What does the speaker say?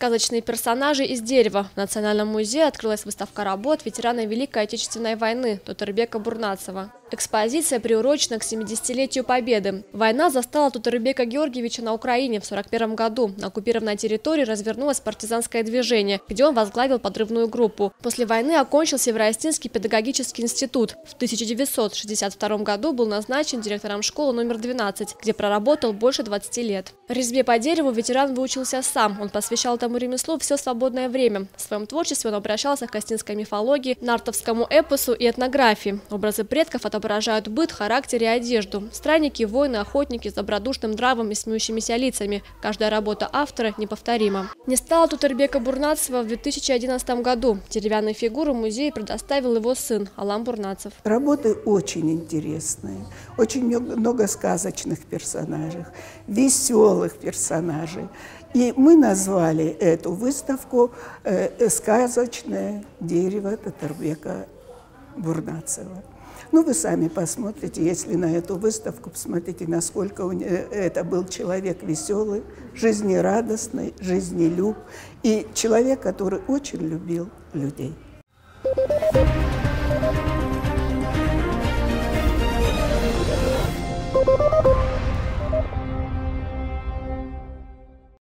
Сказочные персонажи из дерева. В Национальном музее открылась выставка работ ветерана Великой Отечественной войны Тутарбека Бурнацева. Экспозиция приурочена к 70-летию Победы. Война застала Тутарбека Георгиевича на Украине в 1941 году. На оккупированной территории развернулось партизанское движение, где он возглавил подрывную группу. После войны окончил Североостинский педагогический институт. В 1962 году был назначен директором школы номер 12, где проработал больше 20 лет. Резьбе по дереву ветеран выучился сам. Он посвящал этому ремеслу все свободное время. В своем творчестве он обращался к остинской мифологии, нартовскому эпосу и этнографии. Образы предков отображают быт, характер и одежду. Странники, воины, охотники с добродушным нравом и смеющимися лицами. Каждая работа автора неповторима. Не стало Тутарбека Бурнацева в 2011 году. Деревянную фигуру музей предоставил его сын Алам Бурнацев. Работы очень интересные, очень много сказочных персонажей, веселых персонажей. И мы назвали эту выставку «Сказочное дерево Тутарбека Бурнацева». Ну, вы сами посмотрите, если на эту выставку, посмотрите, насколько это был человек веселый, жизнерадостный, жизнелюб и человек, который очень любил людей.